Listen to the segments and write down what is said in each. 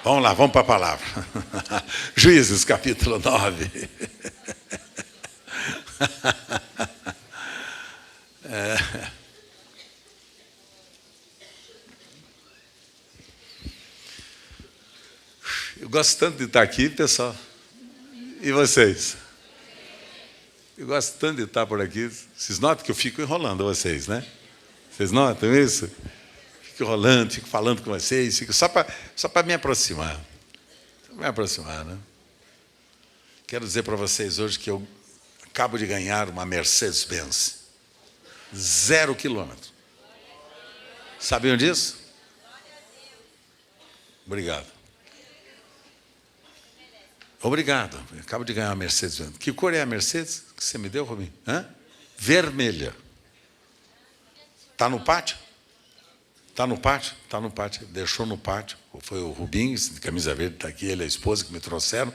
Vamos lá, vamos para a palavra. Juízes, capítulo 9. Eu gosto tanto de estar aqui, pessoal. E vocês? Eu gosto tanto de estar por aqui. Vocês notam que eu fico enrolando vocês, né? Vocês notam isso? Fico enrolando, fico falando com vocês, fico só para me aproximar. Me aproximar, né? Quero dizer para vocês hoje que eu acabo de ganhar uma Mercedes-Benz. 0 quilômetro. Sabiam disso? Obrigado. Obrigado. Acabo de ganhar uma Mercedes-Benz. Que cor é a Mercedes que você me deu, Robinho? Vermelha. Está no pátio? Está no pátio? Está no pátio. Deixou no pátio. Foi o Rubinho, de camisa verde, está aqui, ele e a esposa que me trouxeram.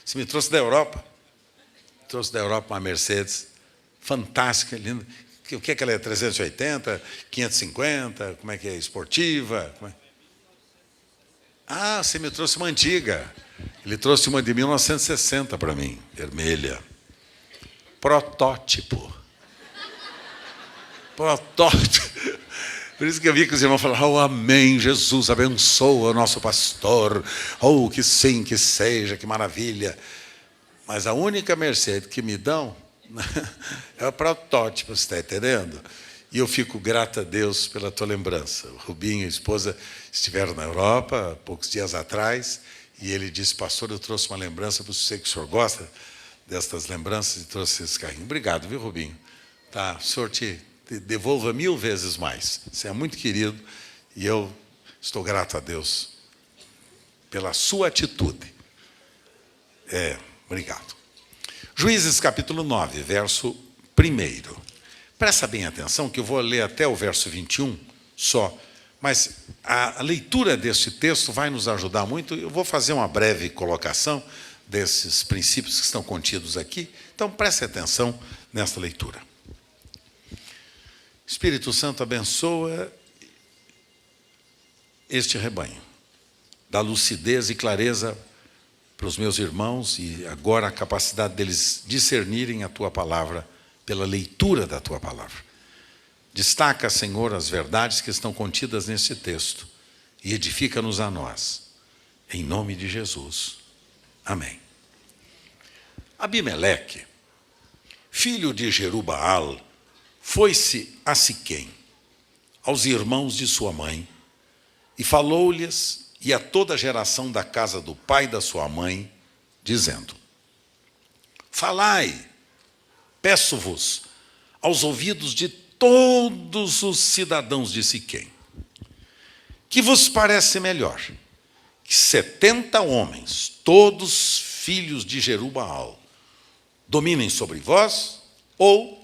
Você me trouxe da Europa. Trouxe da Europa uma Mercedes fantástica, linda. O que é que ela é? 380, 550, como é que é? Esportiva? Ah, você me trouxe uma antiga. Ele trouxe uma de 1960 para mim, vermelha. Protótipo. Protótipo. Por isso que eu vi que os irmãos falaram, oh, amém, Jesus abençoa o nosso pastor. Oh, que sim, que seja, que maravilha. Mas a única Mercedes que me dão é o protótipo, você está entendendo? E eu fico grato a Deus pela tua lembrança. O Rubinho e a esposa estiveram na Europa há poucos dias atrás, e ele disse, pastor, eu trouxe uma lembrança para você, que o senhor gosta destas lembranças, e trouxe esse carrinho. Obrigado, viu, Rubinho? Tá, o senhor te devolva 1000 vezes mais. Você é muito querido, e eu estou grato a Deus pela sua atitude. Obrigado. Juízes capítulo 9, verso 1. Presta bem atenção, que eu vou ler até o verso 21 só, mas a leitura deste texto vai nos ajudar muito. Eu vou fazer uma breve colocação desses princípios que estão contidos aqui, então preste atenção nesta leitura. Espírito Santo, abençoa este rebanho, dá lucidez e clareza para os meus irmãos, e agora a capacidade deles discernirem a tua palavra pela leitura da tua palavra. Destaca, Senhor, as verdades que estão contidas nesse texto e edifica-nos a nós. Em nome de Jesus. Amém. Abimeleque, filho de Jerubaal, foi-se a Siquém, aos irmãos de sua mãe, e falou-lhes e a toda a geração da casa do pai da sua mãe, dizendo, falai, peço-vos, aos ouvidos de todos os cidadãos de Siquém, que vos parece melhor que 70 homens, todos filhos de Jerubaal, dominem sobre vós, ou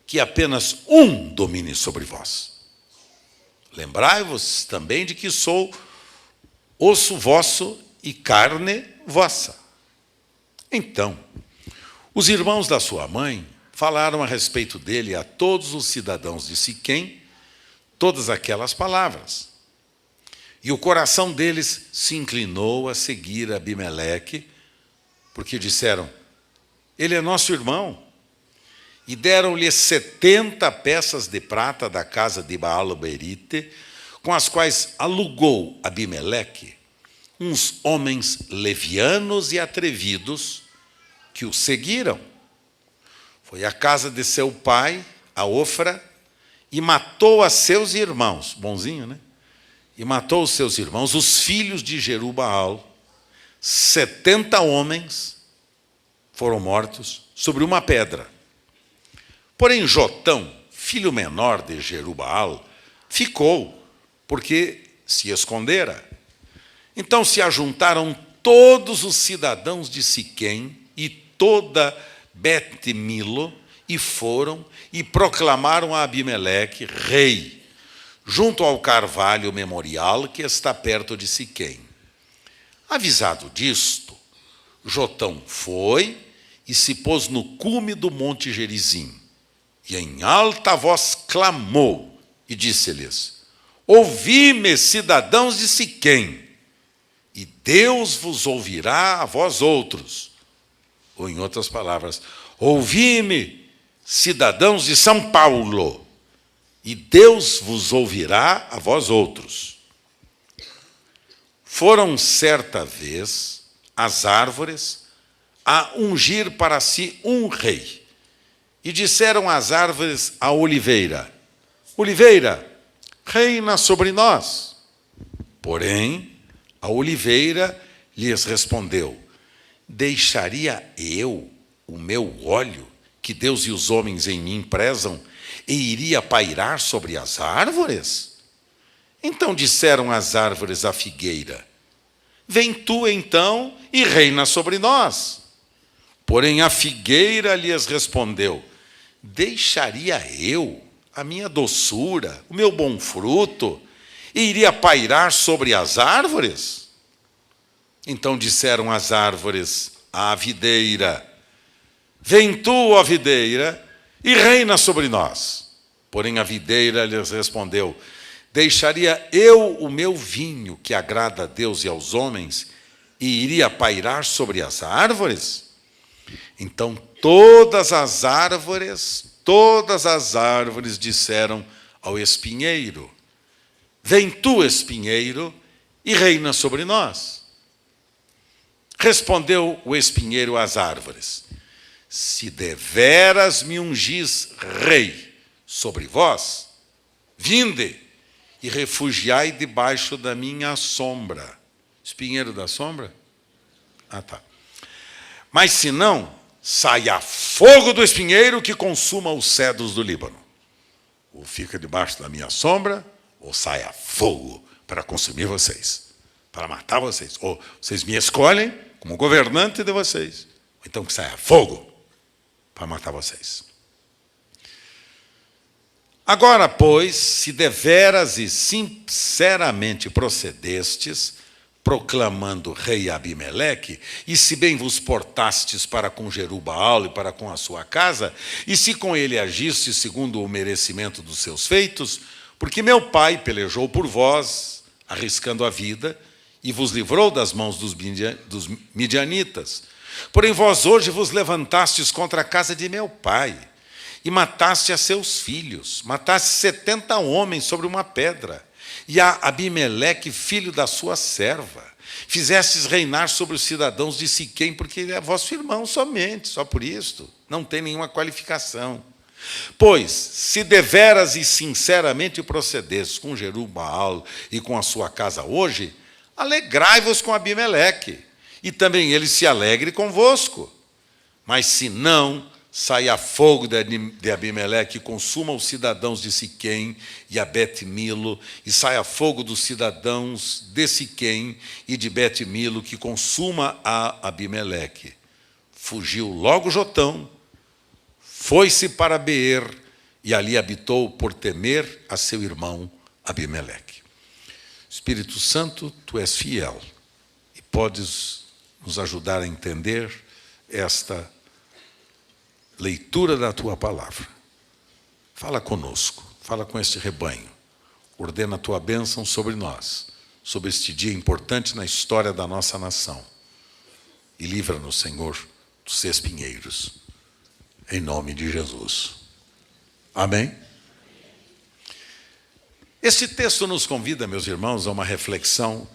que apenas um domine sobre vós? Lembrai-vos também de que sou osso vosso e carne vossa. Então, os irmãos da sua mãe falaram a respeito dele a todos os cidadãos de Siquém todas aquelas palavras. E o coração deles se inclinou a seguir Abimeleque, porque disseram, ele é nosso irmão. E deram-lhe 70 peças de prata da casa de Baal-berite, com as quais alugou Abimeleque uns homens levianos e atrevidos que o seguiram. Foi à casa de seu pai, a Ofra, e matou a seus irmãos. Bonzinho, né? E matou os seus irmãos, os filhos de Jerubaal. 70 homens foram mortos sobre uma pedra. Porém, Jotão, filho menor de Jerubaal, ficou, porque se escondera. Então se ajuntaram todos os cidadãos de Siquém e toda Bet-Milo, e foram e proclamaram a Abimeleque rei, junto ao carvalho memorial que está perto de Siquém. Avisado disto, Jotão foi e se pôs no cume do monte Gerizim, e em alta voz clamou e disse-lhes, ouvi-me, cidadãos de Siquém, e Deus vos ouvirá a vós outros. Ou, em outras palavras, ouvi-me, cidadãos de São Paulo, e Deus vos ouvirá a vós outros. Foram certa vez as árvores a ungir para si um rei, e disseram as árvores à oliveira: Oliveira, reina sobre nós. Porém, a oliveira lhes respondeu: Deixaria eu o meu óleo, que Deus e os homens em mim prezam, e iria pairar sobre as árvores? Então disseram as árvores à figueira: Vem tu, então, e reina sobre nós. Porém, a figueira lhes respondeu: Deixaria eu a minha doçura, o meu bom fruto, e iria pairar sobre as árvores? Então disseram as árvores à videira: Vem tu, ó videira, e reina sobre nós. Porém a videira lhes respondeu: Deixaria eu o meu vinho, que agrada a Deus e aos homens, e iria pairar sobre as árvores? Então todas as árvores disseram ao espinheiro: Vem tu, espinheiro, e reina sobre nós. Respondeu o espinheiro às árvores: Se deveras me ungis rei sobre vós, vinde e refugiai debaixo da minha sombra. Espinheiro da sombra? Ah, tá. Mas se não, saia fogo do espinheiro que consuma os cedros do Líbano. Ou fica debaixo da minha sombra, ou saia fogo para consumir vocês, para matar vocês. Ou vocês me escolhem como governante de vocês, ou então que saia fogo para matar vocês. Agora, pois, se deveras e sinceramente procedestes, proclamando rei Abimeleque, e se bem vos portastes para com Jerubaal e para com a sua casa, e se com ele agistes segundo o merecimento dos seus feitos, porque meu pai pelejou por vós, arriscando a vida, e vos livrou das mãos dos midianitas. Porém vós hoje vos levantastes contra a casa de meu pai, e mataste a seus filhos, mataste 70 homens sobre uma pedra, e a Abimeleque, filho da sua serva, fizestes reinar sobre os cidadãos de Siquém, porque ele é vosso irmão somente, só por isto, não tem nenhuma qualificação. Pois, se deveras e sinceramente procedestes com Jerubaal e com a sua casa hoje, alegrai-vos com Abimeleque, e também ele se alegre convosco. Mas se não, saia fogo de Abimeleque e consuma os cidadãos de Siquém e a Bet-Milo, e saia fogo dos cidadãos de Siquém e de Bet-Milo, que consuma a Abimeleque. Fugiu logo Jotão, foi-se para Beer, e ali habitou por temer a seu irmão Abimeleque. Espírito Santo, tu és fiel e podes nos ajudar a entender esta leitura da tua palavra. Fala conosco, fala com este rebanho, ordena a tua bênção sobre nós, sobre este dia importante na história da nossa nação, e livra-nos, Senhor, dos espinheiros, em nome de Jesus. Amém? Este texto nos convida, meus irmãos, a uma reflexão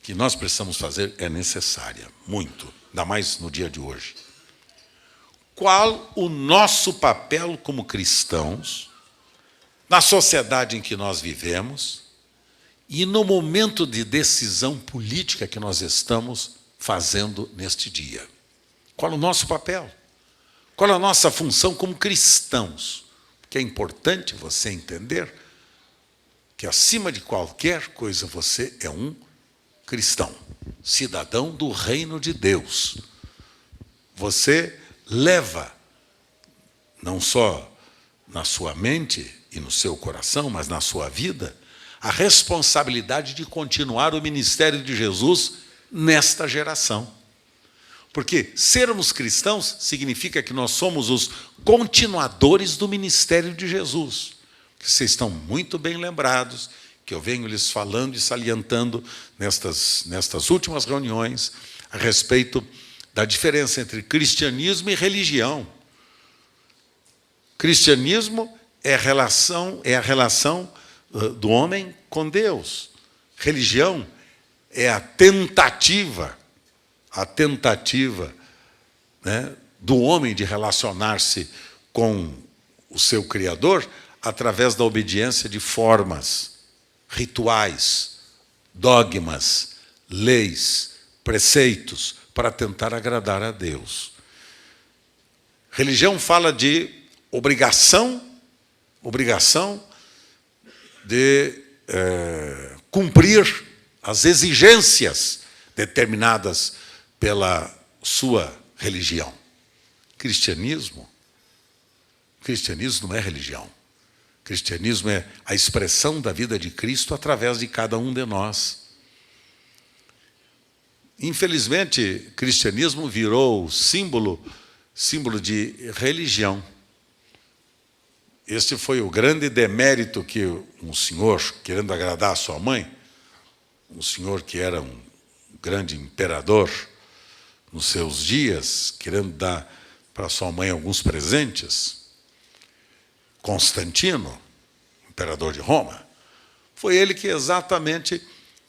que nós precisamos fazer, é necessária, muito, ainda mais no dia de hoje. Qual o nosso papel como cristãos na sociedade em que nós vivemos e no momento de decisão política que nós estamos fazendo neste dia? Qual o nosso papel? Qual a nossa função como cristãos? Porque é importante você entender que, acima de qualquer coisa, você é um cristão, cidadão do reino de Deus. Você leva, não só na sua mente e no seu coração, mas na sua vida, a responsabilidade de continuar o ministério de Jesus nesta geração. Porque sermos cristãos significa que nós somos os continuadores do ministério de Jesus. Vocês estão muito bem lembrados que eu venho lhes falando e salientando nestas últimas reuniões a respeito da diferença entre cristianismo e religião. Cristianismo é a relação do homem com Deus. Religião é a tentativa, né, do homem de relacionar-se com o seu Criador através da obediência de formas, rituais, dogmas, leis, preceitos, para tentar agradar a Deus. Religião fala de obrigação de cumprir as exigências determinadas pela sua religião. Cristianismo não é religião. Cristianismo é a expressão da vida de Cristo através de cada um de nós. Infelizmente, cristianismo virou símbolo de religião. Este foi o grande demérito que um senhor, querendo agradar a sua mãe, um senhor que era um grande imperador nos seus dias, querendo dar para sua mãe alguns presentes, Constantino, imperador de Roma, foi ele que exatamente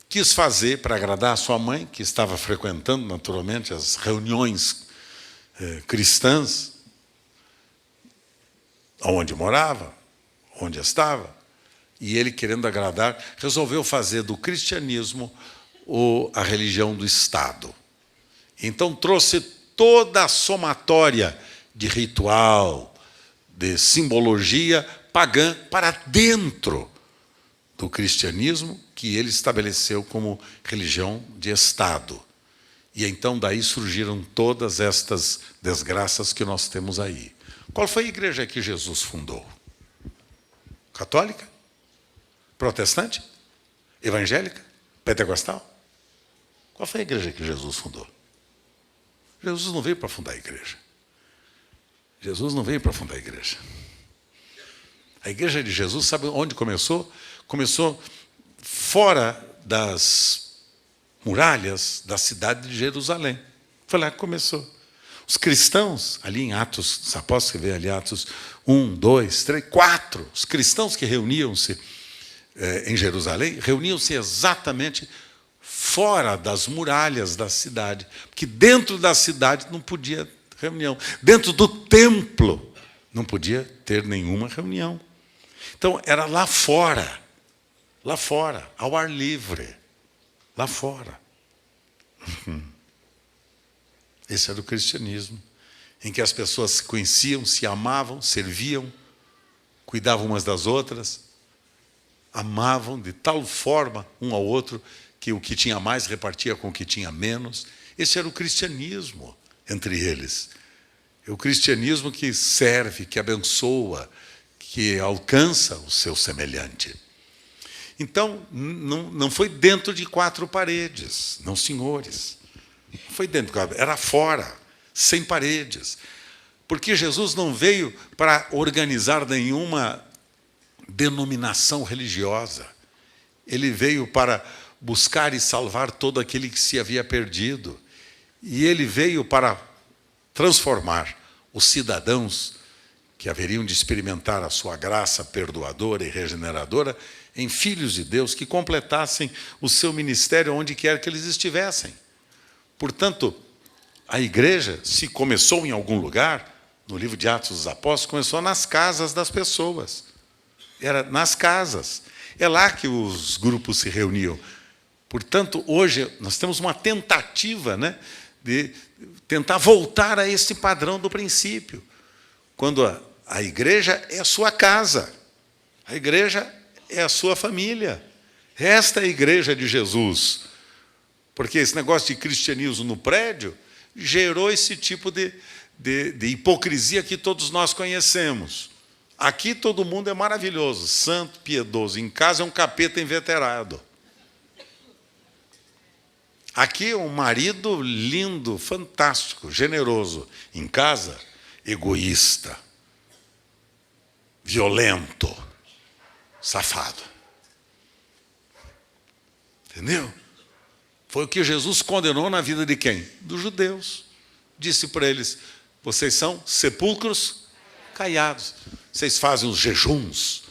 quis fazer para agradar a sua mãe, que estava frequentando naturalmente as reuniões cristãs, onde morava, onde estava, e ele, querendo agradar, resolveu fazer do cristianismo a religião do Estado. Então trouxe toda a somatória de ritual, de simbologia pagã para dentro do cristianismo, que ele estabeleceu como religião de Estado. E então daí surgiram todas estas desgraças que nós temos aí. Qual foi a igreja que Jesus fundou? Católica? Protestante? Evangélica? Pentecostal? Qual foi a igreja que Jesus fundou? Jesus não veio para fundar a igreja. Jesus não veio para fundar a igreja. A igreja de Jesus, sabe onde começou? Começou fora das muralhas da cidade de Jerusalém. Foi lá que começou. Os cristãos, ali em Atos dos Apóstolos, que vê ali Atos 1, 2, 3, 4, os cristãos que reuniam-se em Jerusalém, reuniam-se exatamente fora das muralhas da cidade, porque dentro da cidade não podia reunião. Dentro do templo não podia ter nenhuma reunião. Então, era lá fora, ao ar livre, lá fora. Esse era o cristianismo, em que as pessoas se conheciam, se amavam, serviam, cuidavam umas das outras, amavam de tal forma um ao outro que o que tinha mais repartia com o que tinha menos. Esse era o cristianismo entre eles. É o cristianismo que serve, que abençoa, que alcança o seu semelhante. Então, não foi dentro de quatro paredes, não, senhores. Não foi dentro, era fora, sem paredes. Porque Jesus não veio para organizar nenhuma denominação religiosa. Ele veio para buscar e salvar todo aquele que se havia perdido. E ele veio para transformar os cidadãos que haveriam de experimentar a sua graça perdoadora e regeneradora em filhos de Deus que completassem o seu ministério onde quer que eles estivessem. Portanto, a igreja, se começou em algum lugar, no livro de Atos dos Apóstolos, começou nas casas das pessoas. Era nas casas. É lá que os grupos se reuniam. Portanto, hoje nós temos uma tentativa, né, de tentar voltar a esse padrão do princípio. Quando a igreja é a sua casa, a igreja é a sua família. Esta é a igreja de Jesus. Porque esse negócio de cristianismo no prédio gerou esse tipo de hipocrisia que todos nós conhecemos. Aqui todo mundo é maravilhoso, santo, piedoso. Em casa é um capeta inveterado. Aqui é um marido lindo, fantástico, generoso. Em casa, egoísta, violento, safado. Entendeu? Foi o que Jesus condenou na vida de quem? Dos judeus. Disse para eles, vocês são sepulcros caiados. Vocês fazem os jejuns,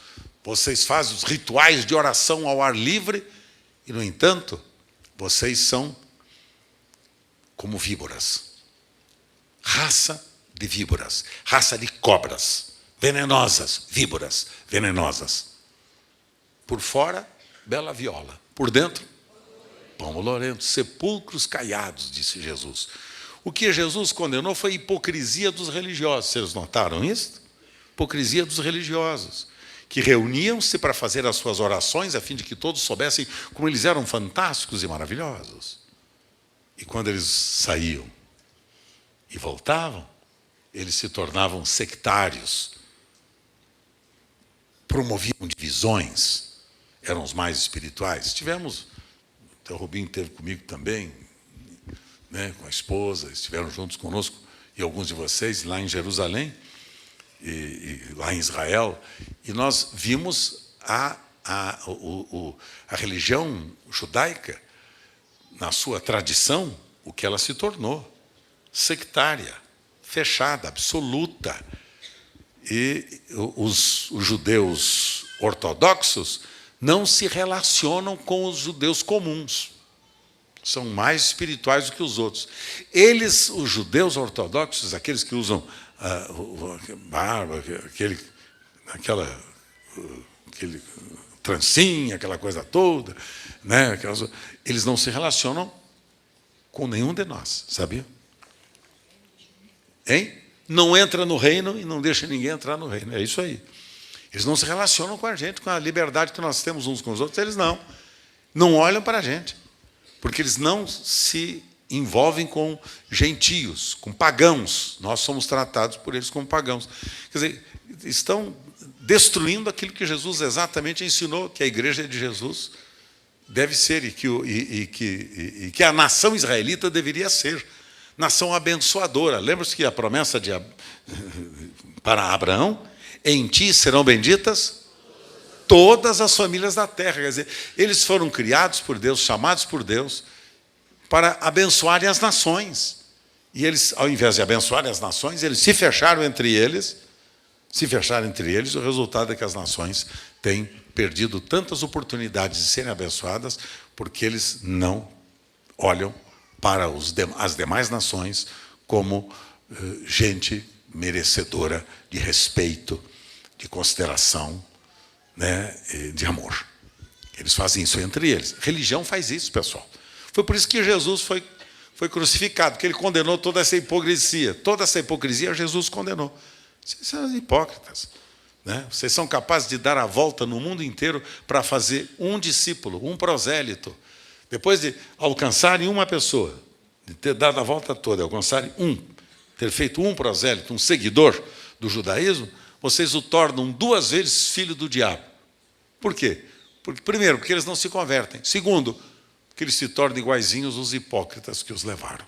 vocês fazem os rituais de oração ao ar livre, e, no entanto, vocês são como víboras. Raça de víboras, raça de cobras, venenosas, víboras venenosas. Por fora, bela viola. Por dentro, pão bolorento, sepulcros caiados, disse Jesus. O que Jesus condenou foi a hipocrisia dos religiosos. Vocês notaram isso? Hipocrisia dos religiosos, que reuniam-se para fazer as suas orações, a fim de que todos soubessem como eles eram fantásticos e maravilhosos. E quando eles saíam e voltavam, eles se tornavam sectários, promoviam divisões, eram os mais espirituais. Tivemos, o Rubinho esteve comigo também, né, com a esposa, estiveram juntos conosco, e alguns de vocês, lá em Jerusalém, e lá em Israel, e nós vimos a religião judaica, na sua tradição, o que ela se tornou, sectária, fechada, absoluta. E os judeus ortodoxos não se relacionam com os judeus comuns. São mais espirituais do que os outros. Eles, os judeus ortodoxos, aqueles que usam barba, aquele trancinha, aquela coisa toda, né? Eles não se relacionam com nenhum de nós, sabia? Hein? Não entra no reino e não deixa ninguém entrar no reino. É isso aí. Eles não se relacionam com a gente, com a liberdade que nós temos uns com os outros. Eles não. Não olham para a gente. Porque eles não se envolvem com gentios, com pagãos. Nós somos tratados por eles como pagãos. Quer dizer, estão destruindo aquilo que Jesus exatamente ensinou, que a igreja de Jesus deve ser e que a nação israelita deveria ser. Nação abençoadora. Lembra-se que a promessa para Abraão, em ti serão benditas todas as famílias da terra. Quer dizer, eles foram criados por Deus, chamados por Deus, para abençoarem as nações. E eles, ao invés de abençoarem as nações, eles se fecharam entre eles. Se fecharam entre eles, o resultado é que as nações têm perdido tantas oportunidades de serem abençoadas, porque eles não olham para as demais nações como gente merecedora de respeito, de consideração, né, de amor. Eles fazem isso entre eles. Religião faz isso, pessoal. Foi por isso que Jesus foi crucificado, porque ele condenou toda essa hipocrisia. Toda essa hipocrisia Jesus condenou. Vocês são hipócritas, né? Vocês são capazes de dar a volta no mundo inteiro para fazer um discípulo, um prosélito. Depois de alcançarem uma pessoa, de ter dado a volta toda, alcançarem ter feito um prosélito, um seguidor do judaísmo, vocês o tornam 2 vezes filho do diabo. Por quê? Primeiro, porque eles não se convertem. Segundo, porque eles se tornam iguaizinhos os hipócritas que os levaram.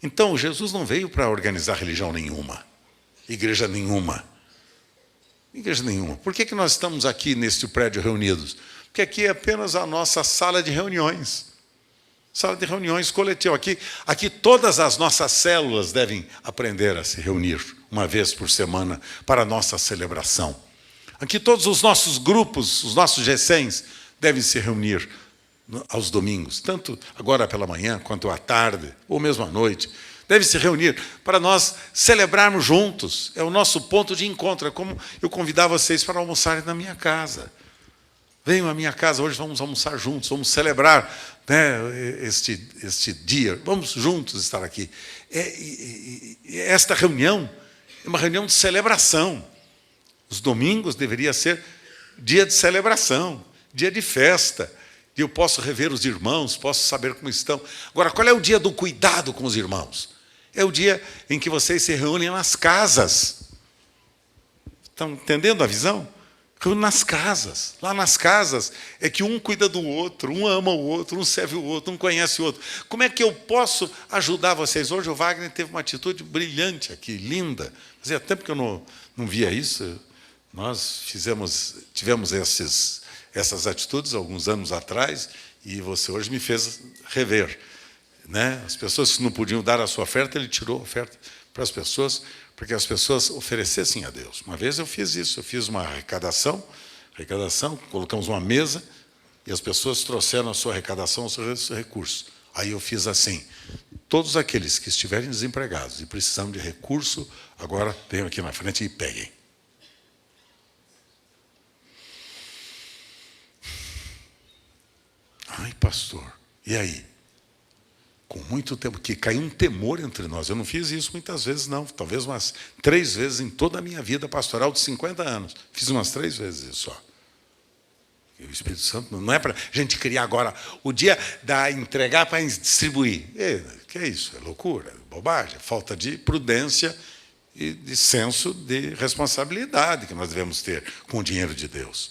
Então, Jesus não veio para organizar religião nenhuma, igreja nenhuma. Igreja nenhuma. Por que nós estamos aqui neste prédio reunidos? Porque aqui é apenas a nossa sala de reuniões. Sala de reuniões coletiva. Aqui todas as nossas células devem aprender a se reunir uma vez por semana para a nossa celebração. Aqui todos os nossos grupos, os nossos GCs, devem se reunir aos domingos, tanto agora pela manhã, quanto à tarde, ou mesmo à noite. Devem se reunir para nós celebrarmos juntos. É o nosso ponto de encontro. É como eu convidar vocês para almoçarem na minha casa. Venham à minha casa, hoje vamos almoçar juntos, vamos celebrar, né, este dia, vamos juntos estar aqui. Esta reunião é uma reunião de celebração. Os domingos deveria ser dia de celebração, dia de festa. E eu posso rever os irmãos, posso saber como estão. Agora, qual é o dia do cuidado com os irmãos? É o dia em que vocês se reúnem nas casas. Estão entendendo a visão? Nas casas. Lá nas casas é que um cuida do outro, um ama o outro, um serve o outro, um conhece o outro. Como é que eu posso ajudar vocês? Hoje o Wagner teve uma atitude brilhante aqui, linda. Fazia tempo que eu não via isso. Nós tivemos essas atitudes alguns anos atrás, E você hoje me fez rever, né? As pessoas que não podiam dar a sua oferta, ele tirou a oferta para as pessoas, para que as pessoas oferecessem a Deus. Uma vez eu fiz isso, eu fiz uma arrecadação, colocamos uma mesa e as pessoas trouxeram a sua arrecadação, os seus recursos. Aí eu fiz assim: todos aqueles que estiverem desempregados e precisam de recurso, agora venham aqui na frente e peguem. Ai, pastor, e aí? Com muito tempo, que caiu um temor entre nós. Eu não fiz isso muitas vezes, não. Talvez umas 3 vezes em toda a minha vida pastoral de 50 anos. Fiz umas 3 vezes isso só. E o Espírito Santo não é para a gente criar agora o dia da entregar para distribuir. Que é isso? É loucura, é bobagem, é falta de prudência e de senso de responsabilidade que nós devemos ter com o dinheiro de Deus.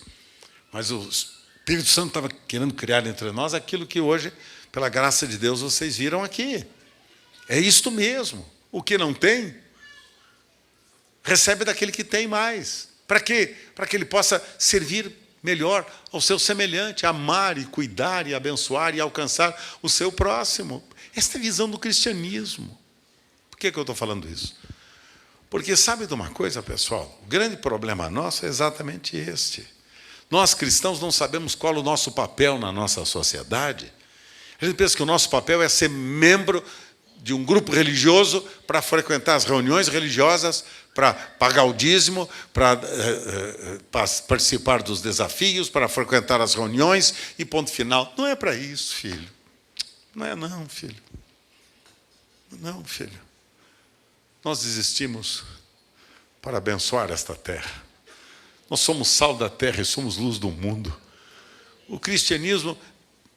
Mas o Espírito Santo estava querendo criar entre nós aquilo que hoje, pela graça de Deus, vocês viram aqui. É isto mesmo. O que não tem, recebe daquele que tem mais. Para quê? Para que ele possa servir melhor ao seu semelhante, amar e cuidar e abençoar e alcançar o seu próximo. Esta é a visão do cristianismo. Por que eu estou falando isso? Porque sabe de uma coisa, pessoal? O grande problema nosso é exatamente este. Nós, cristãos, não sabemos qual é o nosso papel na nossa sociedade. A gente pensa que o nosso papel é ser membro de um grupo religioso para frequentar as reuniões religiosas, para pagar o dízimo, para participar dos desafios, para frequentar as reuniões e ponto final. Não é para isso, filho. Não é não, filho. Não, filho. Nós existimos para abençoar esta terra. Nós somos sal da terra e somos luz do mundo. O cristianismo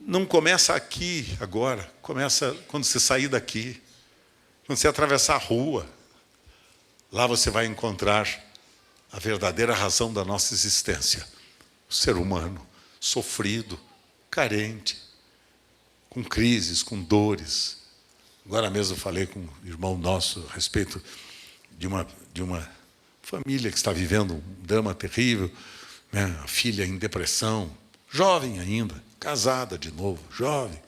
não começa aqui agora, começa quando você sair daqui, quando você atravessar a rua. Lá você vai encontrar a verdadeira razão da nossa existência. O ser humano sofrido, carente, com crises, com dores. Agora mesmo eu falei com um irmão nosso a respeito de uma família que está vivendo um drama terrível, né? A filha em depressão, jovem ainda, casada de novo, jovem,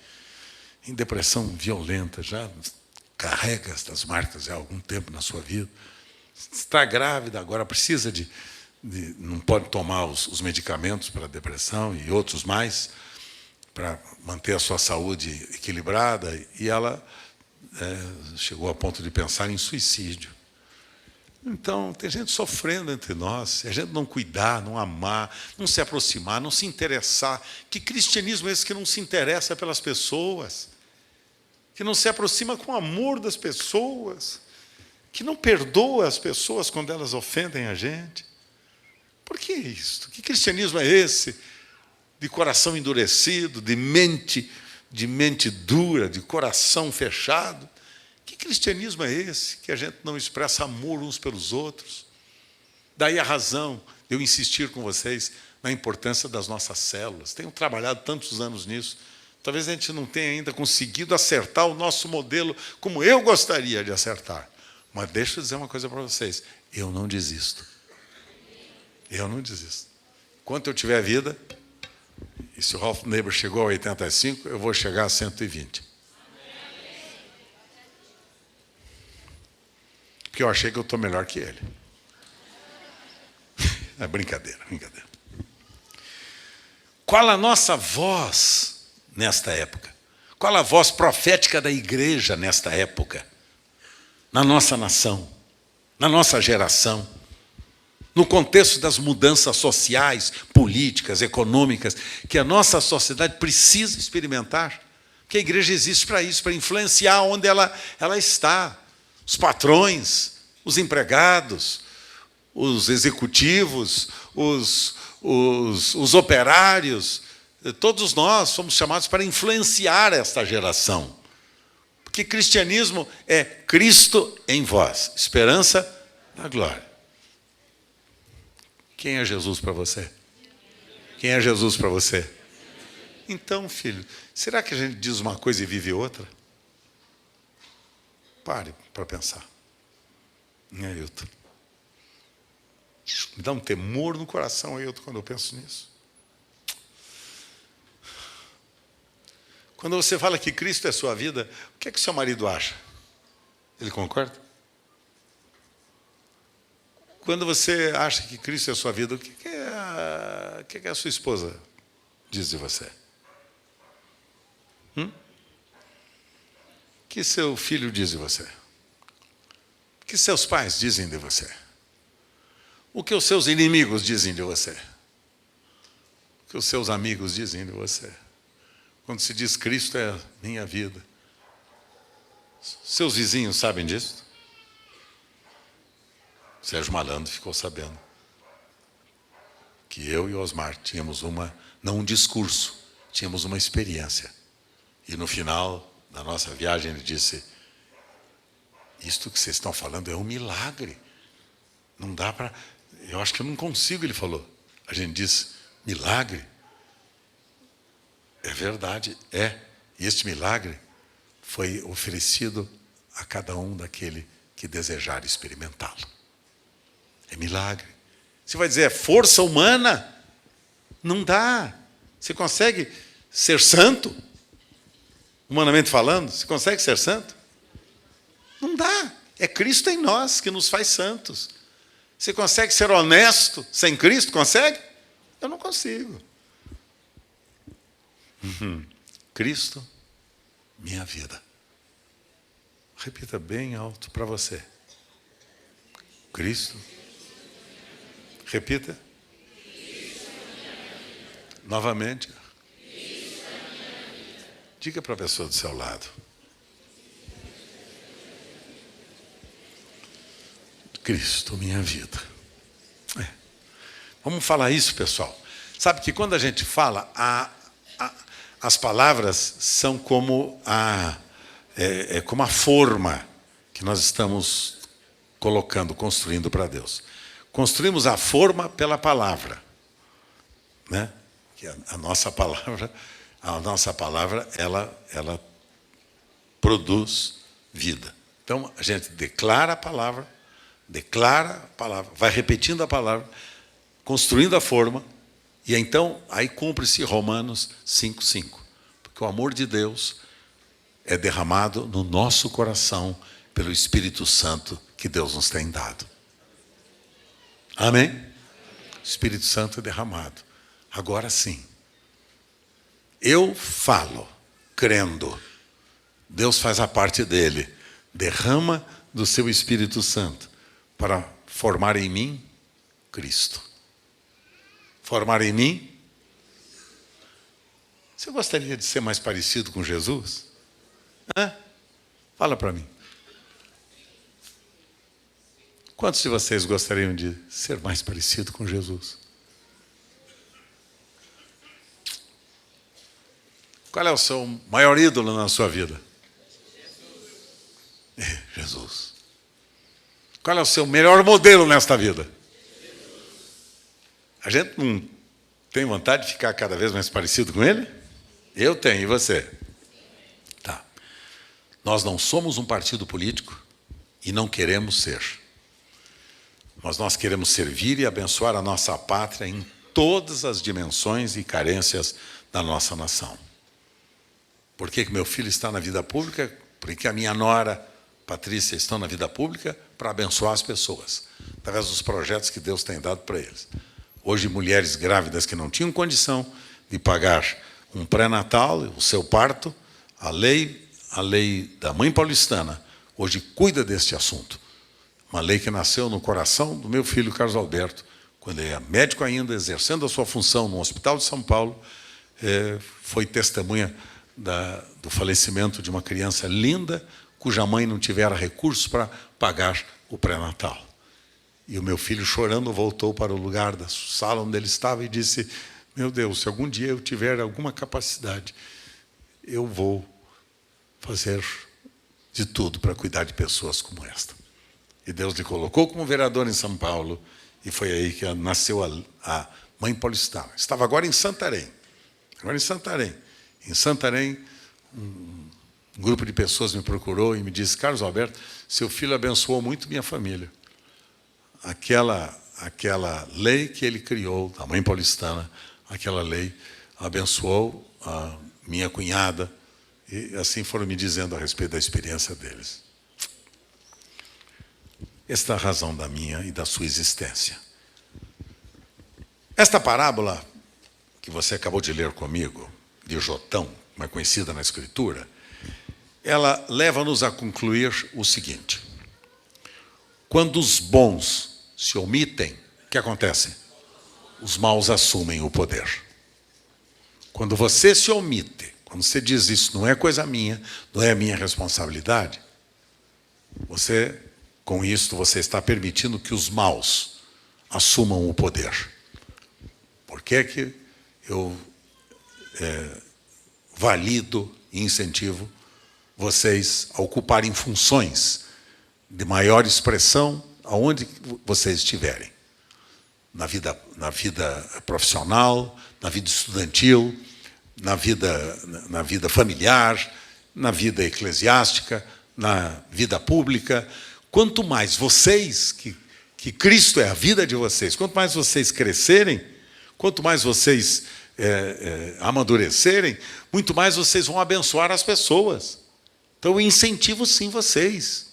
em depressão violenta, já carrega estas marcas há algum tempo na sua vida. Está grávida, agora precisa não pode tomar os medicamentos para a depressão e outros mais, para manter a sua saúde equilibrada, e ela chegou a ponto de pensar em suicídio. Então, tem gente sofrendo entre nós, se a gente não cuidar, não amar, não se aproximar, não se interessar. Que cristianismo é esse que não se interessa pelas pessoas? Que não se aproxima com o amor das pessoas? Que não perdoa as pessoas quando elas ofendem a gente? Por que isso? Que cristianismo é esse? De coração endurecido, de mente dura, de coração fechado? Que cristianismo é esse que a gente não expressa amor uns pelos outros? Daí a razão de eu insistir com vocês na importância das nossas células. Tenho trabalhado tantos anos nisso. Talvez a gente não tenha ainda conseguido acertar o nosso modelo como eu gostaria de acertar. Mas deixa eu dizer uma coisa para vocês. Eu não desisto. Eu não desisto. Enquanto eu tiver vida, e se o Ralph Neighbor chegou a 85, eu vou chegar a 120. Porque eu achei que eu estou melhor que ele. É brincadeira, brincadeira. Qual a nossa voz nesta época? Qual a voz profética da igreja nesta época? Na nossa nação, na nossa geração, no contexto das mudanças sociais, políticas, econômicas, que a nossa sociedade precisa experimentar, que a igreja existe para isso, para influenciar onde ela está. Os patrões, os empregados, os executivos, os operários, todos nós somos chamados para influenciar esta geração. Porque cristianismo é Cristo em vós, esperança da glória. Quem é Jesus para você? Quem é Jesus para você? Então, filho, será que a gente diz uma coisa e vive outra? Pare para pensar. Ailton. Me dá um temor no coração, Ailton, quando eu penso nisso. Quando você fala que Cristo é sua vida, o que é que seu marido acha? Ele concorda? Quando você acha que Cristo é sua vida, o que é a sua esposa diz de você? O que seu filho diz de você? O que seus pais dizem de você? O que os seus inimigos dizem de você? O que os seus amigos dizem de você? Quando se diz Cristo é a minha vida. Seus vizinhos sabem disso? Sérgio Malandro ficou sabendo que eu e Osmar tínhamos não um discurso, tínhamos uma experiência. E no final da nossa viagem ele disse: isto que vocês estão falando é um milagre. Não dá para... Eu acho que eu não consigo, ele falou. A gente disse: milagre? É verdade, é. E este milagre foi oferecido a cada um daquele que desejar experimentá-lo. É milagre. Você vai dizer, é força humana? Não dá. Você consegue ser santo? Humanamente falando, você consegue ser santo? Não dá. É Cristo em nós que nos faz santos. Você consegue ser honesto sem Cristo? Consegue? Eu não consigo. Cristo, minha vida. Repita bem alto para você. Cristo. Repita. Novamente. Diga para a pessoa do seu lado. Cristo, minha vida. Vamos falar isso, pessoal. Sabe que quando a gente fala, as palavras são como como a forma que nós estamos colocando, construindo para Deus. Construímos a forma pela palavra, né? Que a nossa palavra, ela produz vida. Então a gente declara a palavra, vai repetindo a palavra, construindo a forma, e então aí cumpre-se Romanos 5:5, porque o amor de Deus é derramado no nosso coração pelo Espírito Santo que Deus nos tem dado. Amém? O Espírito Santo é derramado. Agora sim, eu falo, crendo, Deus faz a parte dele, derrama do seu Espírito Santo para formar em mim Cristo. Formar em mim? Você gostaria de ser mais parecido com Jesus? Fala para mim. Quantos de vocês gostariam de ser mais parecido com Jesus? Qual é o seu maior ídolo na sua vida? Jesus. Qual é o seu melhor modelo nesta vida? A gente não tem vontade de ficar cada vez mais parecido com ele? Eu tenho, e você? Tá. Nós não somos um partido político e não queremos ser. Mas nós queremos servir e abençoar a nossa pátria em todas as dimensões e carências da nossa nação. Por que meu filho está na vida pública? Porque a minha nora, Patrícia, estão na vida pública para abençoar as pessoas, através dos projetos que Deus tem dado para eles. Hoje, mulheres grávidas que não tinham condição de pagar um pré-natal, o seu parto, a lei da mãe paulistana, hoje cuida deste assunto. Uma lei que nasceu no coração do meu filho, Carlos Alberto, quando ele é médico ainda, exercendo a sua função no Hospital de São Paulo, foi testemunha do falecimento de uma criança linda, cuja mãe não tivera recursos para pagar o pré-natal. E o meu filho, chorando, voltou para o lugar da sala onde ele estava e disse: meu Deus, se algum dia eu tiver alguma capacidade, eu vou fazer de tudo para cuidar de pessoas como esta. E Deus lhe colocou como vereador em São Paulo, e foi aí que nasceu a mãe paulistana. Estava agora em Santarém. Em Santarém, um grupo de pessoas me procurou e me disse: Carlos Alberto, seu filho abençoou muito minha família. Aquela lei que ele criou, a mãe paulistana, aquela lei abençoou a minha cunhada, E assim foram me dizendo a respeito da experiência deles. Esta é a razão da minha e da sua existência. Esta parábola que você acabou de ler comigo, de Jotão, como é conhecida na Escritura, ela leva-nos a concluir o seguinte: quando os bons se omitem, o que acontece? Os maus assumem o poder. Quando você se omite, quando você diz isso não é coisa minha, não é minha responsabilidade, com isto você está permitindo que os maus assumam o poder. Por que é que eu valido e incentivo vocês a ocuparem funções de maior expressão aonde vocês estiverem? Na vida profissional, na vida estudantil, na vida familiar, na vida eclesiástica, na vida pública. Quanto mais vocês, que Cristo é a vida de vocês, quanto mais vocês crescerem, quanto mais vocês amadurecerem, muito mais vocês vão abençoar as pessoas. Então, eu incentivo sim vocês,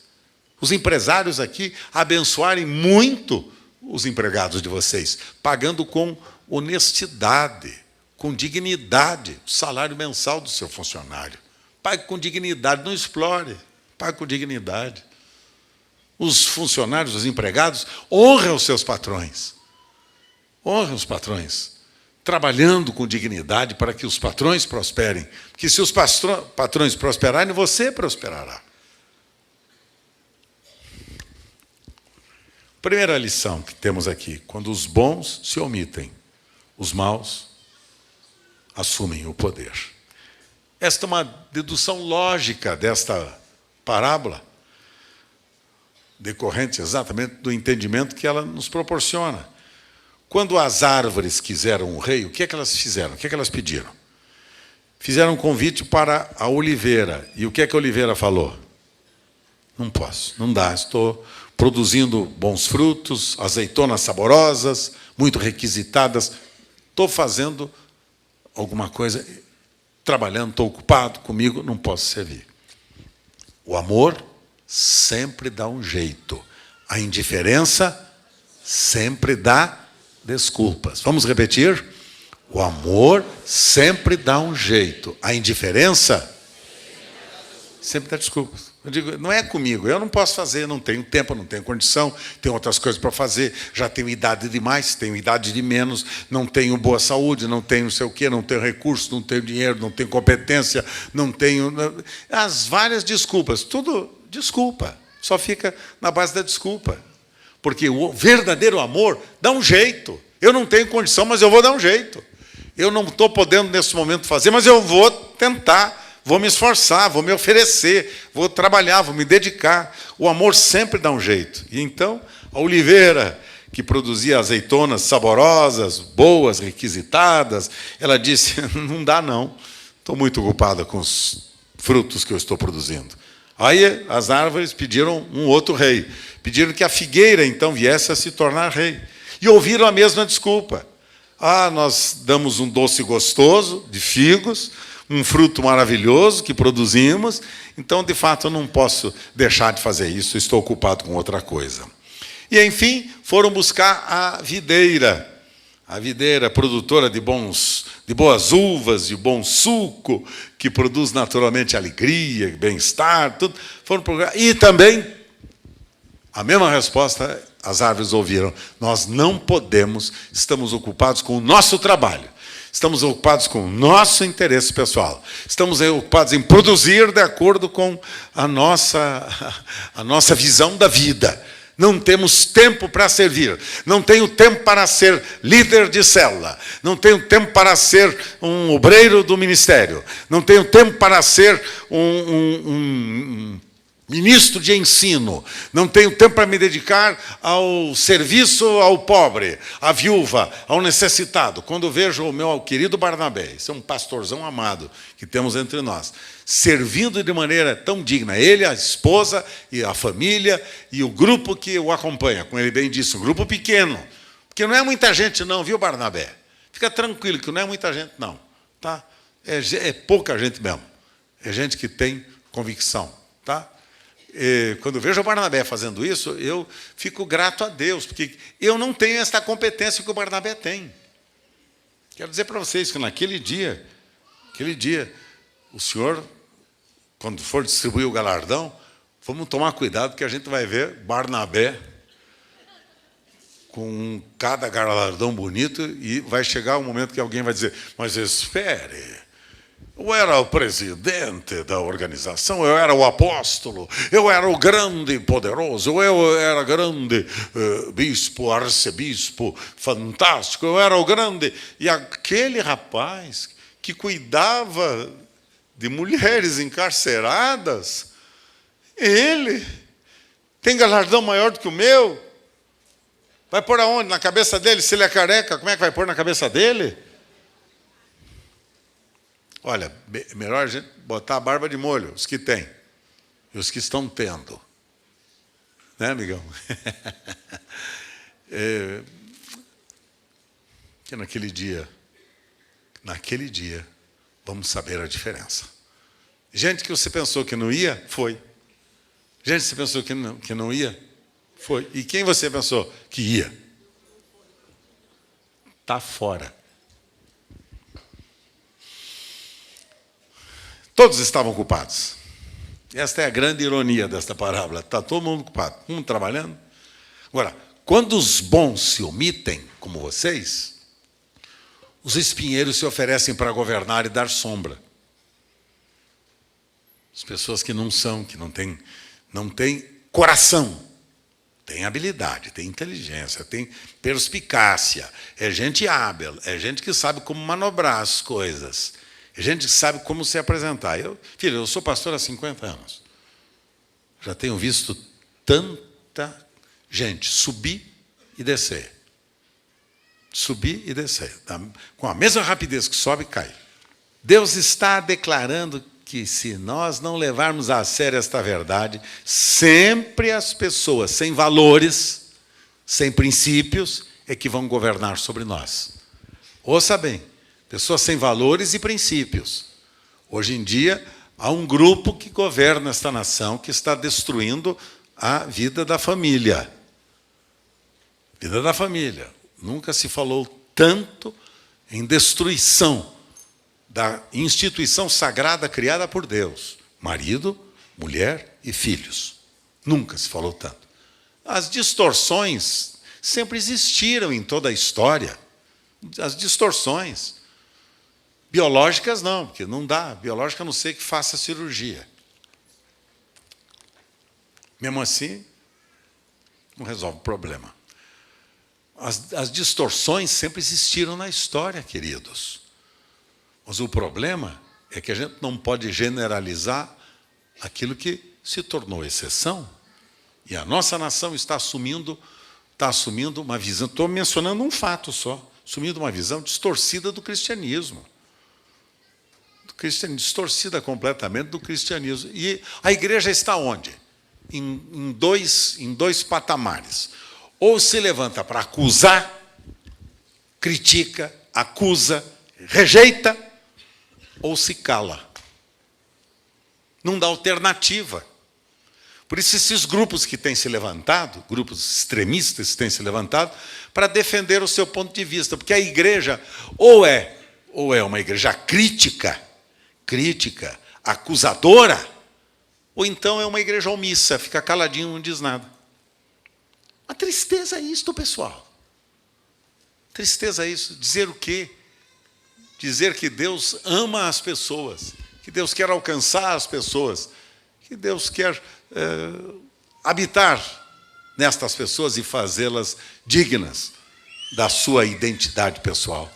os empresários aqui, a abençoarem muito os empregados de vocês, pagando com honestidade, com dignidade, o salário mensal do seu funcionário. Pague com dignidade, não explore, pague com dignidade. Os funcionários, os empregados, honrem os seus patrões. Honrem os patrões, trabalhando com dignidade para que os patrões prosperem. Porque se os patrões prosperarem, você prosperará. Primeira lição que temos aqui: quando os bons se omitem, os maus assumem o poder. Esta é uma dedução lógica desta parábola, decorrente exatamente do entendimento que ela nos proporciona. Quando as árvores quiseram um rei, o que é que elas fizeram? O que é que elas pediram? Fizeram um convite para a oliveira. E o que é que a oliveira falou? Não posso, não dá, estou produzindo bons frutos, azeitonas saborosas, muito requisitadas. Estou fazendo alguma coisa, trabalhando, estou ocupado comigo, não posso servir. O amor sempre dá um jeito. A indiferença sempre dá desculpas. Vamos repetir? O amor sempre dá um jeito. A indiferença sempre dá desculpas. Eu digo, não é comigo, eu não posso fazer, não tenho tempo, não tenho condição, tenho outras coisas para fazer, já tenho idade demais, tenho idade de menos, não tenho boa saúde, não tenho não sei o quê, não tenho recurso, não tenho dinheiro, não tenho competência, não tenho... As várias desculpas, tudo desculpa, só fica na base da desculpa. Porque o verdadeiro amor dá um jeito. Eu não tenho condição, mas eu vou dar um jeito. Eu não estou podendo nesse momento fazer, mas eu vou tentar. Vou me esforçar, vou me oferecer, vou trabalhar, vou me dedicar. O amor sempre dá um jeito. E então, a oliveira, que produzia azeitonas saborosas, boas, requisitadas, ela disse, não dá não, estou muito ocupada com os frutos que eu estou produzindo. Aí as árvores pediram um outro rei, pediram que a figueira então viesse a se tornar rei. E ouviram a mesma desculpa. Nós damos um doce gostoso de figos, um fruto maravilhoso que produzimos, então, de fato, eu não posso deixar de fazer isso, estou ocupado com outra coisa. E, enfim, foram buscar a videira produtora de boas uvas, de bom suco, que produz naturalmente alegria, bem-estar, tudo. Foram procurar. E também, a mesma resposta, as árvores ouviram: nós não podemos, estamos ocupados com o nosso trabalho. Estamos ocupados com o nosso interesse pessoal. Estamos ocupados em produzir de acordo com a nossa visão da vida. Não temos tempo para servir. Não tenho tempo para ser líder de célula. Não tenho tempo para ser um obreiro do ministério. Não tenho tempo para ser um ministro de ensino. Não tenho tempo para me dedicar ao serviço ao pobre, à viúva, ao necessitado. Quando vejo o meu querido Barnabé, esse é um pastorzão amado que temos entre nós, servindo de maneira tão digna, ele, a esposa e a família e o grupo que o acompanha, como ele bem disse, um grupo pequeno, porque não é muita gente não, viu, Barnabé? Fica tranquilo que não é muita gente não, tá? É pouca gente mesmo. é gente que tem convicção, tá? E quando eu vejo o Barnabé fazendo isso, eu fico grato a Deus, porque eu não tenho essa competência que o Barnabé tem. Quero dizer para vocês que naquele dia, o senhor, quando for distribuir o galardão, vamos tomar cuidado que a gente vai ver Barnabé com cada galardão bonito e vai chegar um momento que alguém vai dizer, mas espere, eu era o presidente da organização, eu era o apóstolo, eu era o grande e poderoso, eu era grande bispo, arcebispo, fantástico, eu era o grande. E aquele rapaz que cuidava de mulheres encarceradas, ele tem galardão maior do que o meu. Vai pôr aonde? Na cabeça dele? Se ele é careca, como é que vai pôr na cabeça dele? Olha, melhor a gente botar a barba de molho, os que têm, e os que estão tendo. Né, amigão? Que naquele dia, vamos saber a diferença. Gente que você pensou que não ia, foi. Gente que você pensou que não ia, foi. E quem você pensou que ia? Está fora. Todos estavam culpados. Esta é a grande ironia desta parábola. Está todo mundo culpado. Um trabalhando. Agora, quando os bons se omitem, como vocês, os espinheiros se oferecem para governar e dar sombra. As pessoas que não são, que não têm coração, têm habilidade, têm inteligência, têm perspicácia, é gente hábil, é gente que sabe como manobrar as coisas. A gente sabe como se apresentar. Eu sou pastor há 50 anos. Já tenho visto tanta gente subir e descer. Subir e descer. Com a mesma rapidez que sobe, cai. Deus está declarando que se nós não levarmos a sério esta verdade, sempre as pessoas sem valores, sem princípios, é que vão governar sobre nós. Ouça bem. Pessoas sem valores e princípios. Hoje em dia, há um grupo que governa esta nação que está destruindo a vida da família. Vida da família. Nunca se falou tanto em destruição da instituição sagrada criada por Deus. Marido, mulher e filhos. Nunca se falou tanto. As distorções sempre existiram em toda a história. As distorções. Biológicas não, porque não dá. Biológica a não ser que faça cirurgia. Mesmo assim, não resolve o problema. As distorções sempre existiram na história, queridos. Mas o problema é que a gente não pode generalizar aquilo que se tornou exceção. E a nossa nação está assumindo uma visão, estou mencionando um fato só, assumindo uma visão distorcida do cristianismo. Distorcida completamente do cristianismo. E a igreja está onde? Em dois patamares. Ou se levanta para acusar, critica, acusa, rejeita, ou se cala. Não dá alternativa. Por isso esses grupos que têm se levantado, grupos extremistas que têm se levantado, para defender o seu ponto de vista. Porque a igreja ou é uma igreja crítica, acusadora, ou então é uma igreja omissa, fica caladinho, não diz nada. Uma tristeza é isto, pessoal. Tristeza é isso. Dizer o quê? Dizer que Deus ama as pessoas, que Deus quer alcançar as pessoas, que Deus quer habitar nestas pessoas e fazê-las dignas da sua identidade pessoal.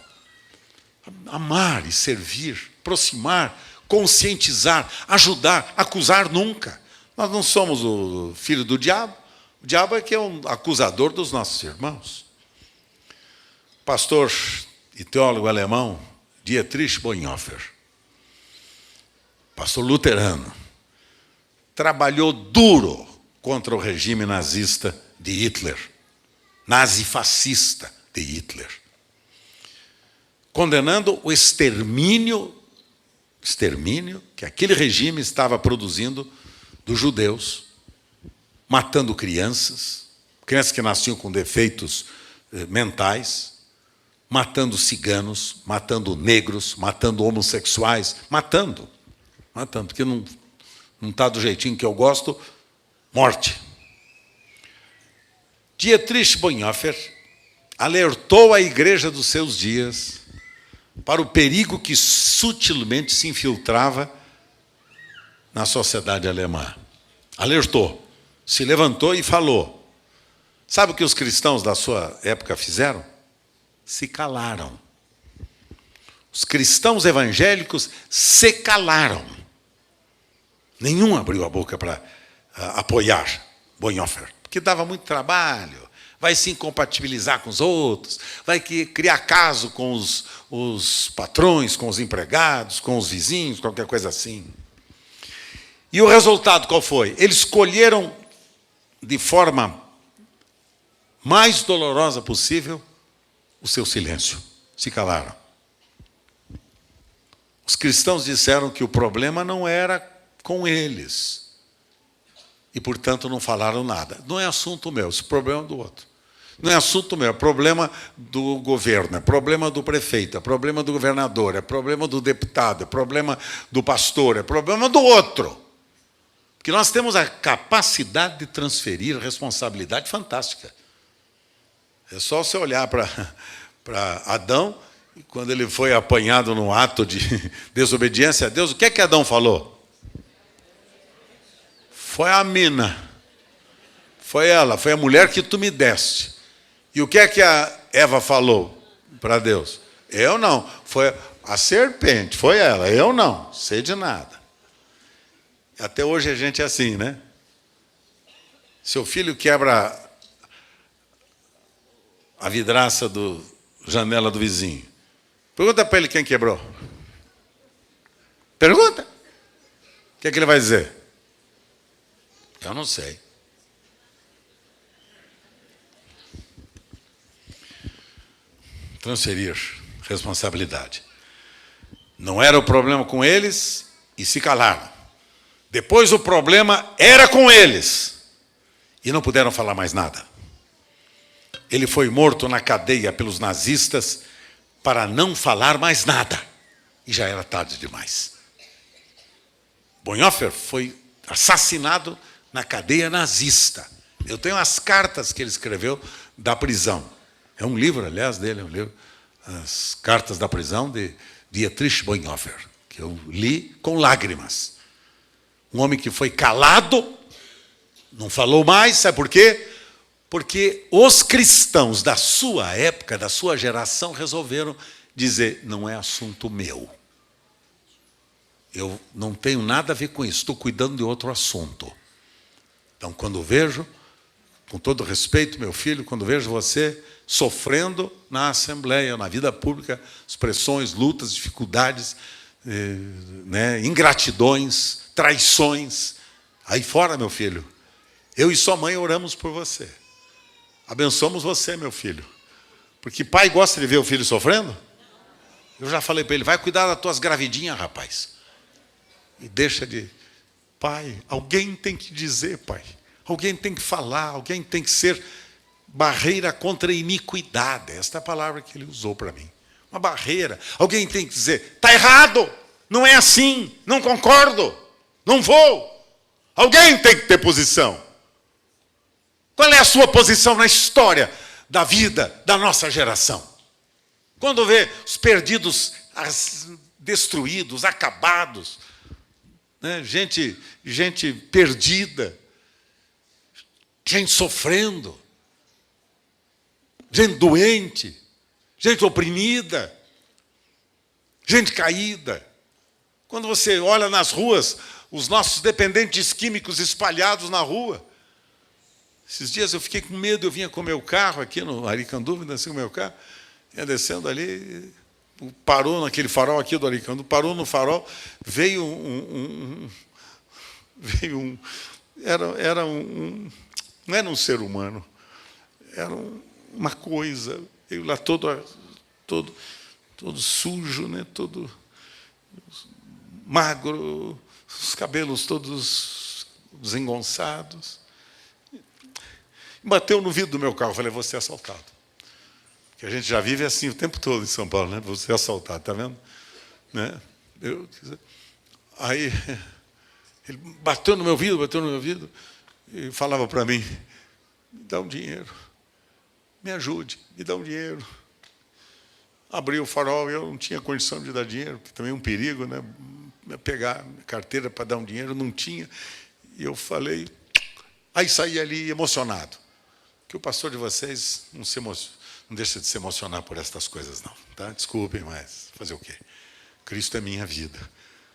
Amar e servir, aproximar, conscientizar, ajudar, acusar nunca. Nós não somos o filho do diabo. O diabo é que é um acusador dos nossos irmãos. Pastor e teólogo alemão Dietrich Bonhoeffer, pastor luterano, trabalhou duro contra o regime nazista de Hitler, nazifascista de Hitler, condenando o extermínio extermínio que aquele regime estava produzindo dos judeus, matando crianças que nasciam com defeitos mentais, matando ciganos, matando negros, matando homossexuais, matando, porque não está do jeitinho que eu gosto, morte. Dietrich Bonhoeffer alertou a igreja dos seus dias para o perigo que sutilmente se infiltrava na sociedade alemã. Alertou, se levantou e falou. Sabe o que os cristãos da sua época fizeram? Se calaram. Os cristãos evangélicos se calaram. Nenhum abriu a boca para apoiar Bonhoeffer, porque dava muito trabalho, vai se incompatibilizar com os outros, vai criar caso com os patrões, com os empregados, com os vizinhos, qualquer coisa assim. E o resultado qual foi? Eles escolheram de forma mais dolorosa possível o seu silêncio. Se calaram. Os cristãos disseram que o problema não era com eles. E, portanto, não falaram nada. Não é assunto meu, esse problema é do outro. Não é assunto meu, é problema do governo, é problema do prefeito, é problema do governador, é problema do deputado, é problema do pastor, é problema do outro. Porque nós temos a capacidade de transferir responsabilidade fantástica. É só você olhar para Adão, quando ele foi apanhado no ato de desobediência a Deus, o que é que Adão falou? Foi a mina. Foi ela, foi a mulher que tu me deste. E o que é que a Eva falou para Deus? Eu não. Foi a serpente, foi ela. Eu não, sei de nada. Até hoje a gente é assim, né? Seu filho quebra a vidraça da janela do vizinho. Pergunta para ele quem quebrou. Pergunta. O que é que ele vai dizer? Eu não sei. Transferir responsabilidade. Não era o problema com eles e se calaram. Depois o problema era com eles e não puderam falar mais nada. Ele foi morto na cadeia pelos nazistas para não falar mais nada. E já era tarde demais. Bonhoeffer foi assassinado na cadeia nazista. Eu tenho as cartas que ele escreveu da prisão. É um livro, aliás, dele, é um livro, As Cartas da Prisão, de Dietrich Bonhoeffer, que eu li com lágrimas. Um homem que foi calado, não falou mais, sabe por quê? Porque os cristãos da sua época, da sua geração, resolveram dizer, não é assunto meu. Eu não tenho nada a ver com isso, estou cuidando de outro assunto. Então, quando vejo, com todo respeito, meu filho, quando vejo você sofrendo na Assembleia, na vida pública, as pressões, lutas, dificuldades, ingratidões, traições, aí fora, meu filho, eu e sua mãe oramos por você. Abençoamos você, meu filho. Porque pai gosta de ver o filho sofrendo? Eu já falei para ele, vai cuidar das tuas gravidinhas, rapaz. E deixa de... Pai, alguém tem que dizer, pai. Alguém tem que falar, alguém tem que ser barreira contra a iniquidade. Esta é a palavra que ele usou para mim. Uma barreira. Alguém tem que dizer, está errado, não é assim, não concordo, não vou. Alguém tem que ter posição. Qual é a sua posição na história da vida da nossa geração? Quando vê os perdidos, destruídos, acabados, né? gente perdida, gente sofrendo, gente doente, gente oprimida, gente caída. Quando você olha nas ruas, os nossos dependentes químicos espalhados na rua. Esses dias eu fiquei com medo, eu vinha com o meu carro aqui no Aricanduva, desci com o meu carro, ia descendo ali, parou naquele farol aqui do Aricanduva, parou no farol, veio não era um ser humano, era uma coisa, veio lá todo sujo, né? Todo magro, os cabelos todos desengonçados. Bateu no vidro do meu carro. Falei, vou ser assaltado. Porque a gente já vive assim o tempo todo em São Paulo, né? Vou ser assaltado, está vendo? Né? Aí ele bateu no meu vidro e falava para mim, me dá um dinheiro, me ajude, me dá um dinheiro. Abri o farol, eu não tinha condição de dar dinheiro, porque também é um perigo, né? Pegar carteira para dar um dinheiro, não tinha. E eu falei, aí saí ali emocionado. Que o pastor de vocês não deixa de se emocionar por estas coisas, não. Tá? Desculpem, mas fazer o quê? Cristo é minha vida.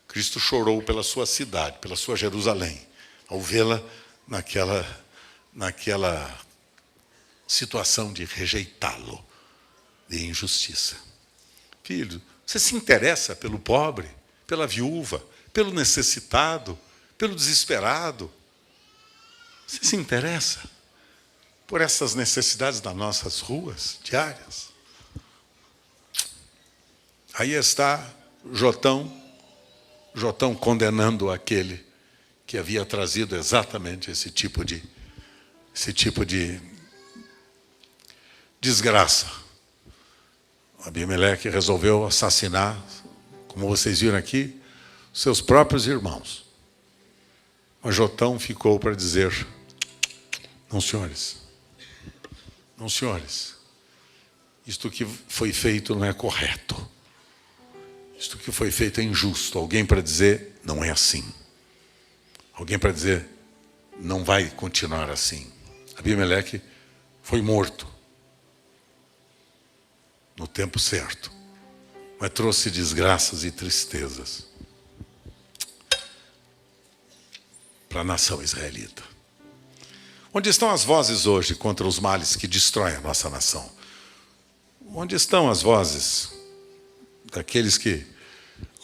Cristo chorou pela sua cidade, pela sua Jerusalém, ao vê-la naquela situação de rejeitá-lo, de injustiça. Filho, você se interessa pelo pobre, pela viúva, pelo necessitado, pelo desesperado? Você se interessa por essas necessidades das nossas ruas diárias? Aí está Jotão condenando aquele que havia trazido exatamente esse tipo de desgraça. Abimeleque resolveu assassinar, como vocês viram aqui, seus próprios irmãos. Mas Jotão ficou para dizer, não, senhores, isto que foi feito não é correto. Isto que foi feito é injusto. Alguém para dizer, não é assim. Alguém para dizer, não vai continuar assim. Abimeleque foi morto no tempo certo, mas trouxe desgraças e tristezas para a nação israelita. Onde estão as vozes hoje contra os males que destroem a nossa nação? Onde estão as vozes daqueles que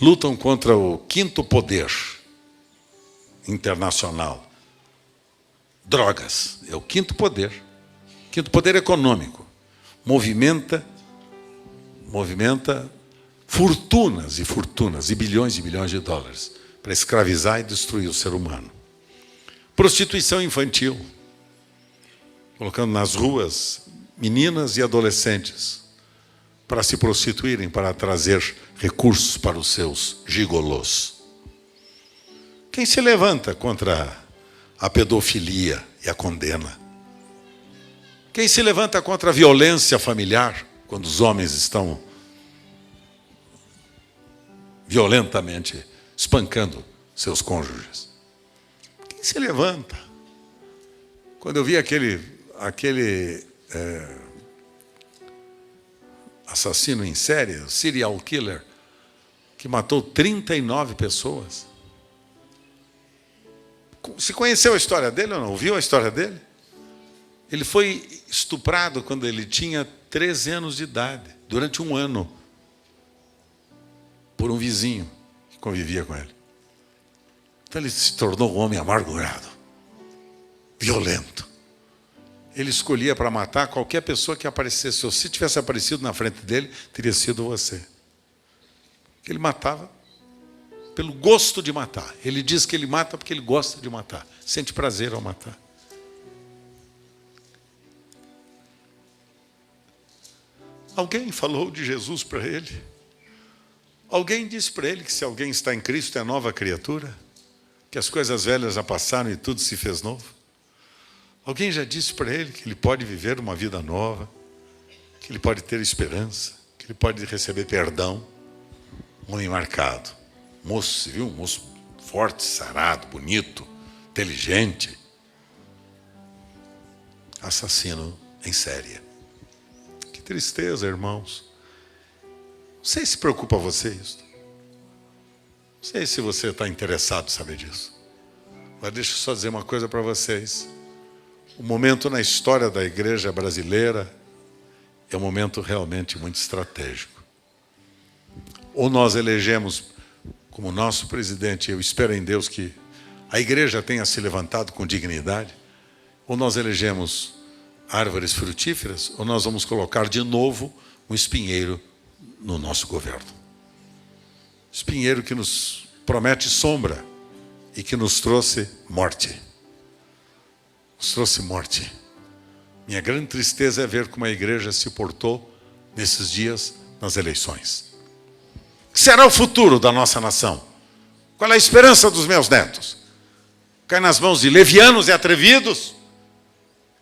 lutam contra o quinto poder internacional? Drogas é o quinto poder econômico. Movimenta fortunas e fortunas, e bilhões de dólares, para escravizar e destruir o ser humano. Prostituição infantil, colocando nas ruas meninas e adolescentes para se prostituírem, para trazer recursos para os seus gigolôs. Quem se levanta contra a pedofilia e a condena? Quem se levanta contra a violência familiar, quando os homens estão violentamente espancando seus cônjuges? Quem se levanta? Quando eu vi aquele assassino em série, serial killer, que matou 39 pessoas. Se conheceu a história dele ou não? Ouviu a história dele? Ele foi estuprado quando ele tinha 13 anos de idade, durante um ano, por um vizinho que convivia com ele. Então ele se tornou um homem amargurado, violento. Ele escolhia para matar qualquer pessoa que aparecesse. Ou se tivesse aparecido na frente dele, teria sido você. Ele matava pelo gosto de matar. Ele diz que ele mata porque ele gosta de matar. Sente prazer ao matar. Alguém falou de Jesus para ele? Alguém disse para ele que se alguém está em Cristo é nova criatura? Que as coisas velhas já passaram e tudo se fez novo? Alguém já disse para ele que ele pode viver uma vida nova? Que ele pode ter esperança? Que ele pode receber perdão? Um homem marcado. Moço, você viu? Um moço forte, sarado, bonito, inteligente. Assassino em série. Que tristeza, irmãos. Não sei se preocupa você isso. Não sei se você está interessado em saber disso. Mas deixa eu só dizer uma coisa para vocês. O momento na história da igreja brasileira é um momento realmente muito estratégico. Ou nós elegemos como nosso presidente, eu espero em Deus que a igreja tenha se levantado com dignidade, ou nós elegemos árvores frutíferas, ou nós vamos colocar de novo um espinheiro no nosso governo. Espinheiro que nos promete sombra e que nos trouxe morte. Nos trouxe morte. Minha grande tristeza é ver como a igreja se portou nesses dias nas eleições. O que será o futuro da nossa nação? Qual é a esperança dos meus netos? Cai nas mãos de levianos e atrevidos?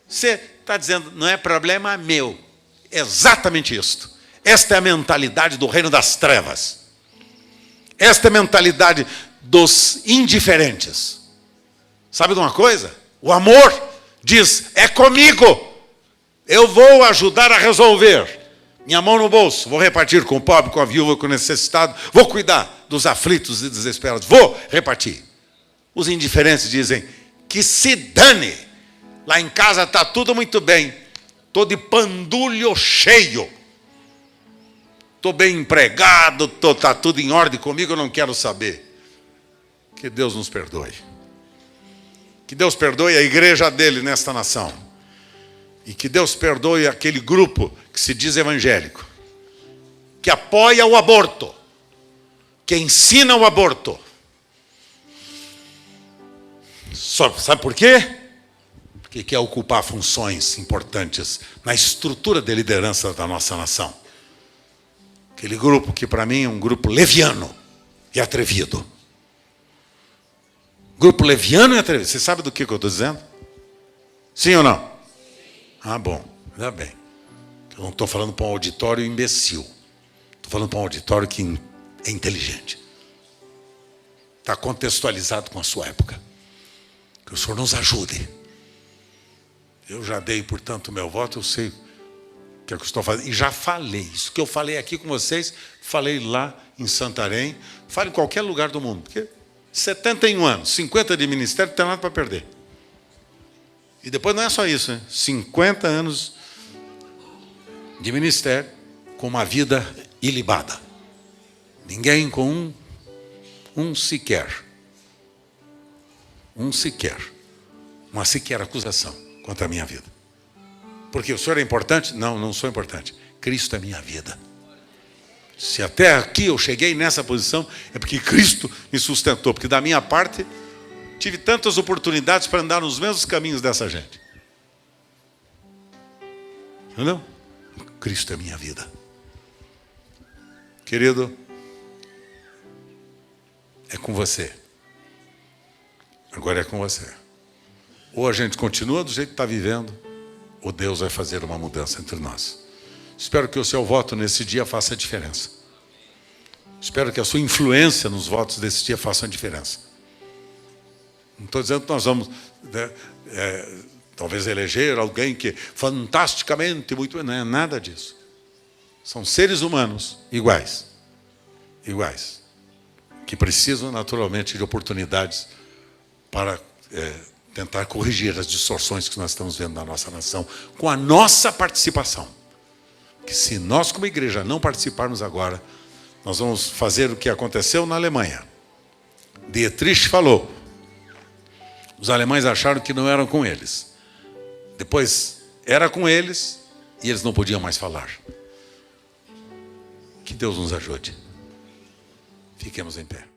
Você está dizendo, não é problema meu. Exatamente isto. Esta é a mentalidade do reino das trevas. Esta é a mentalidade dos indiferentes. Sabe de uma coisa? O amor diz, é comigo. Eu vou ajudar a resolver. Minha mão no bolso, vou repartir com o pobre, com a viúva, com o necessitado. Vou cuidar dos aflitos e desesperados. Vou repartir. Os indiferentes dizem, que se dane. Lá em casa está tudo muito bem. Estou de pandulho cheio. Estou bem empregado, está tudo em ordem comigo, eu não quero saber. Que Deus nos perdoe. Que Deus perdoe a igreja dele nesta nação. E que Deus perdoe aquele grupo que se diz evangélico, que apoia o aborto, que ensina o aborto. Sabe por quê? Porque quer ocupar funções importantes na estrutura de liderança da nossa nação. Aquele grupo que para mim é um grupo leviano e atrevido. Grupo leviano e atrevido. Você sabe do que eu estou dizendo? Sim ou não? Ah, bom, ainda bem. Eu não estou falando para um auditório imbecil. Estou falando para um auditório que é inteligente. Está contextualizado com a sua época. Que o Senhor nos ajude. Eu já dei, portanto, o meu voto, eu sei o que é que eu estou fazendo. E já falei. Isso que eu falei aqui com vocês, falei lá em Santarém, falo em qualquer lugar do mundo. Porque 71 anos, 50 de ministério, não tem nada para perder. E depois não é só isso, né? 50 anos de ministério com uma vida ilibada. Ninguém com um sequer. Uma sequer acusação contra a minha vida. Porque o Senhor é importante? Não, não sou importante. Cristo é minha vida. Se até aqui eu cheguei nessa posição, é porque Cristo me sustentou. Porque da minha parte, tive tantas oportunidades para andar nos mesmos caminhos dessa gente. Entendeu? Cristo é minha vida. Querido, é com você. Agora é com você. Ou a gente continua do jeito que está vivendo, ou Deus vai fazer uma mudança entre nós. Espero que o seu voto nesse dia faça a diferença. Espero que a sua influência nos votos desse dia faça a diferença. Não estou dizendo que nós vamos, talvez, eleger alguém que fantasticamente muito... Não é nada disso. São seres humanos iguais. Iguais. Que precisam, naturalmente, de oportunidades para tentar corrigir as distorções que nós estamos vendo na nossa nação, com a nossa participação. Que se nós, como igreja, não participarmos agora, nós vamos fazer o que aconteceu na Alemanha. Dietrich falou. Os alemães acharam que não eram com eles. Depois era com eles e eles não podiam mais falar. Que Deus nos ajude. Fiquemos em pé.